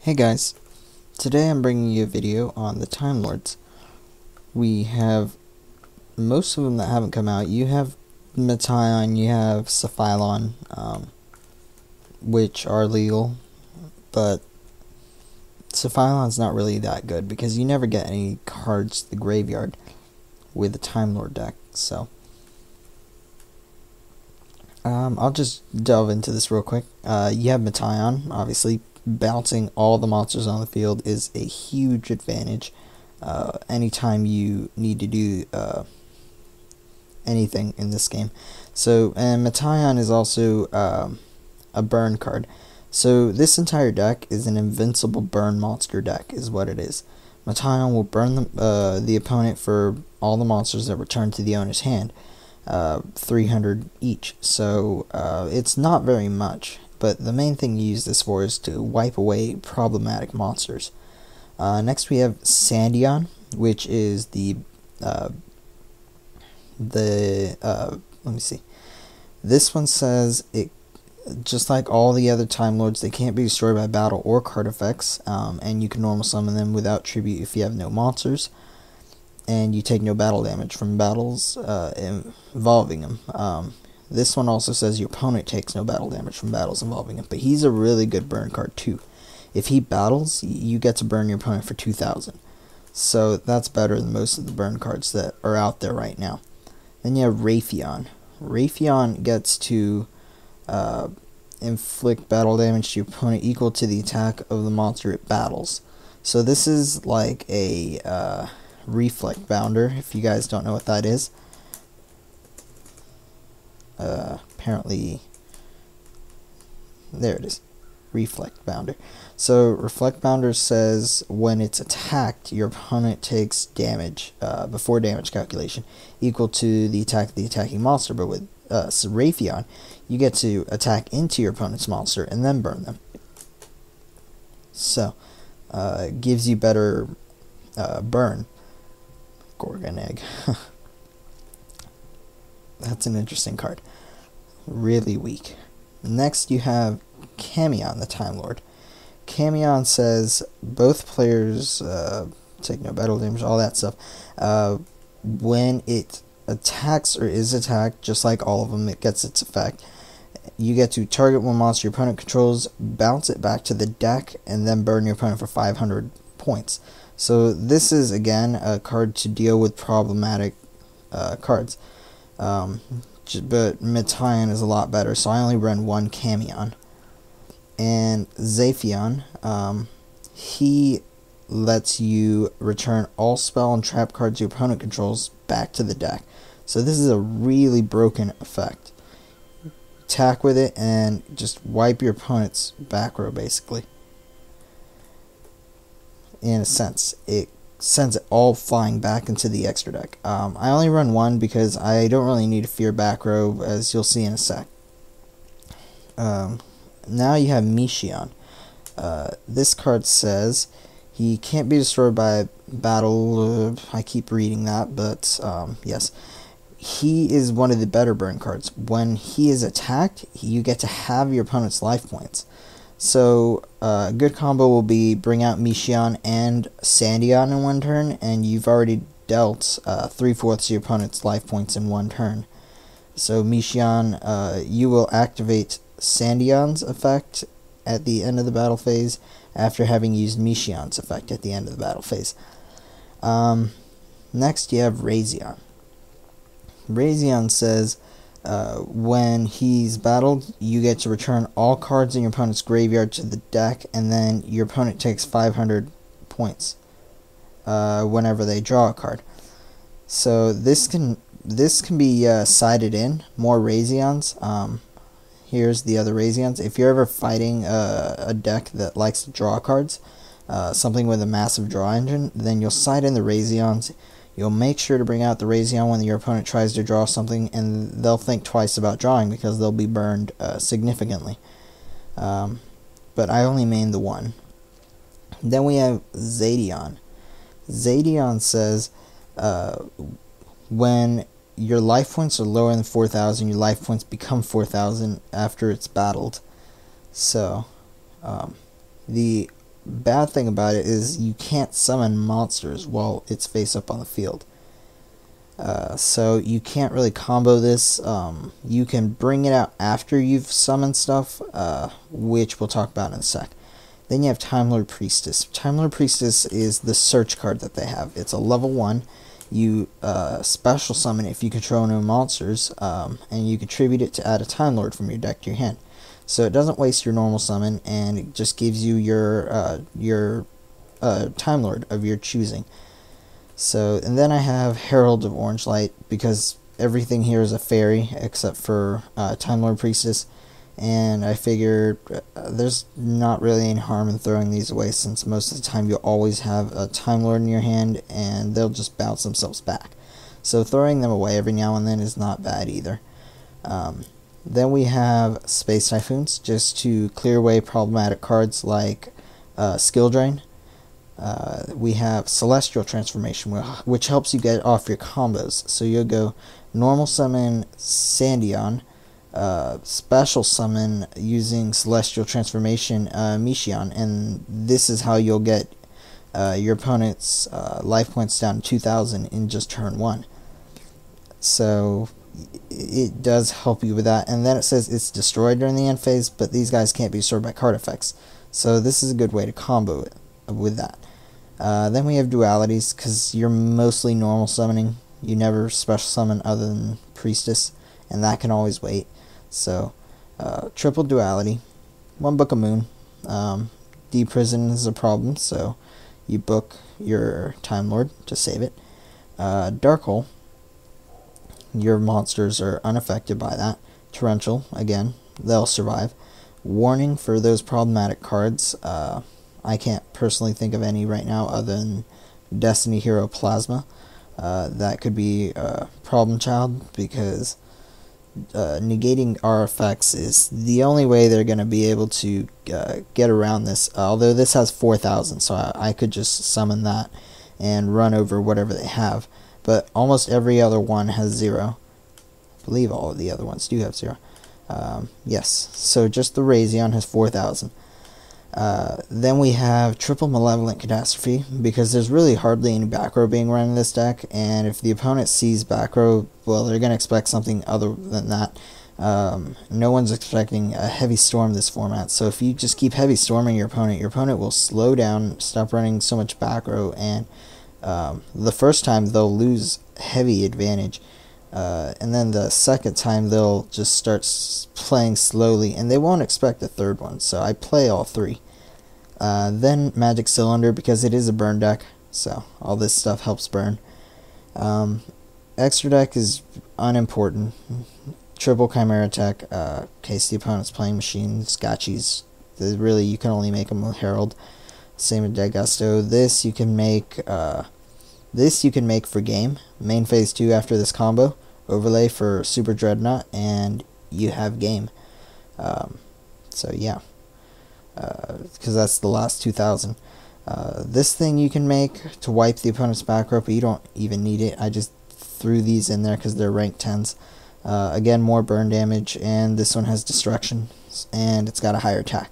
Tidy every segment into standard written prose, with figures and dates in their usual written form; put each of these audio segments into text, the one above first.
Hey guys, today I'm bringing you a video on the Timelords. We have most of them that haven't come out. You have Metaion, you have Cephylon, which are legal, but Cephylon's not really that good because you never get any cards to the graveyard with the Timelord deck, so I'll just delve into this real quick. You have Metaion, obviously. Bouncing all the monsters on the field is a huge advantage anytime you need to do anything in this game. And Metaion is also a burn card. So this entire deck is an invincible burn monster deck is what it is. Metaion will burn the opponent for all the monsters that return to the owner's hand, 300 each. So it's not very much. But the main thing you use this for is to wipe away problematic monsters. Next we have Sandion, which is let me see. This one says it, just like all the other Time Lords, they can't be destroyed by battle or card effects, and you can normal summon them without tribute if you have no monsters, and you take no battle damage from battles involving them. This one also says your opponent takes no battle damage from battles involving him, but he's a really good burn card too. If he battles, you get to burn your opponent for 2,000. So that's better than most of the burn cards that are out there right now. Then you have Raytheon. Raytheon gets to inflict battle damage to your opponent equal to the attack of the monster it battles. So this is like a Reflect Bounder, if you guys don't know what that is. Apparently, there it is, Reflect Bounder. So Reflect Bounder says when it's attacked, your opponent takes damage before damage calculation equal to the attack of the attacking monster. But with Raytheon, you get to attack into your opponent's monster and then burn them. So it gives you better burn. Gorgon Egg. That's an interesting card. Really weak. Next you have Camion, the Time Lord. Camion says both players take no battle damage, all that stuff. When it attacks or is attacked, just like all of them, it gets its effect. You get to target one monster your opponent controls, bounce it back to the deck, and then burn your opponent for 500 points. So this is, again, a card to deal with problematic cards. But Metaion is a lot better, so I only run one Camion. And Zephion, he lets you return all spell and trap cards your opponent controls back to the deck. So this is a really broken effect. Attack with it and just wipe your opponent's back row, basically. In a sense, it sends it all flying back into the extra deck. I only run one because I don't really need to fear back row, as you'll see in a sec. Now you have Mishion. This card says he can't be destroyed by battle. I keep reading that, but yes. He is one of the better burn cards. When he is attacked, you get to have your opponent's life points. So a good combo will be bring out Mishion and Sandion in one turn, and you've already dealt 3/4 of your opponent's life points in one turn. So Mishion, you will activate Sandion's effect at the end of the battle phase after having used Mishion's effect at the end of the battle phase. Next you have Raytheon. Raytheon says when he's battled, you get to return all cards in your opponent's graveyard to the deck, and then your opponent takes 500 points whenever they draw a card. So this can be sided in more Raytheons. Here's the other Raytheons. If you're ever fighting a deck that likes to draw cards, something with a massive draw engine, then you'll side in the Raytheons. You'll make sure to bring out the Raytheon when your opponent tries to draw something, and they'll think twice about drawing because they'll be burned significantly. But I only main the one. Then we have Zadion. Zadion says when your life points are lower than 4,000, your life points become 4,000 after it's battled. So the bad thing about it is you can't summon monsters while it's face up on the field. So you can't really combo this. You can bring it out after you've summoned stuff, which we'll talk about in a sec. Then you have Timelord Priestess. Timelord Priestess is the search card that they have. It's a level 1. You special summon if you control no monsters, and you contribute it to add a Timelord from your deck to your hand. So it doesn't waste your normal summon, and it just gives you your Timelord of your choosing. So, and then I have Herald of Orange Light, because everything here is a fairy except for Timelord Priestess, and I figured there's not really any harm in throwing these away, since most of the time you'll always have a Timelord in your hand and they'll just bounce themselves back. So throwing them away every now and then is not bad either. Then we have Space Typhoons, just to clear away problematic cards like Skill Drain. We have Celestial Transformation, which helps you get off your combos. So you'll go normal summon Sandion, special summon using Celestial Transformation Michion, and this is how you'll get your opponent's life points down to 2,000 in just turn 1. So it does help you with that. And then it says it's destroyed during the end phase, but these guys can't be destroyed by card effects. So this is a good way to combo it with that. Then we have dualities, because you're mostly normal summoning. You never special summon other than Priestess, and that can always wait. So, triple duality, 1 Book of Moon. Deprison is a problem, so you book your Time Lord to save it. Dark Hole, your monsters are unaffected by that. Torrential, again, they'll survive. Warning for those problematic cards. I can't personally think of any right now other than Destiny Hero Plasma. That could be a problem child, because negating our effects is the only way they're going to be able to get around this. Although this has 4,000, so I could just summon that and run over whatever they have. But almost every other one has 0. I believe all of the other ones do have 0. Yes, so just the Razion has 4,000. Then we have triple Malevolent Catastrophe, because there's really hardly any back row being run in this deck, and if the opponent sees back row, well, they're going to expect something other than that. No one's expecting a heavy storm this format, so if you just keep heavy storming your opponent will slow down, stop running so much back row, and the first time they'll lose heavy advantage. And then the second time they'll just start playing slowly, and they won't expect the third one, so I play all 3. Then Magic Cylinder, because it is a burn deck, so all this stuff helps burn. Extra deck is unimportant. Triple Chimera Tech, in case the opponent's playing machines, gotchis. Really, you can only make them with Herald. Same with Degusto. This you can make for game. Main phase 2 after this combo. Overlay for Super Dreadnought, and you have game. So yeah, because that's the last 2,000. This thing you can make to wipe the opponent's back row, but you don't even need it. I just threw these in there because they're rank 10s. Again, more burn damage, and this one has destruction, and it's got a higher attack.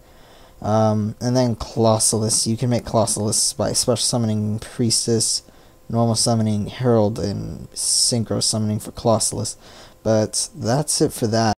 And then Colossalus, you can make Colossalus by special summoning Priestess, normal summoning Herald, and synchro summoning for Colossalus. But that's it for that.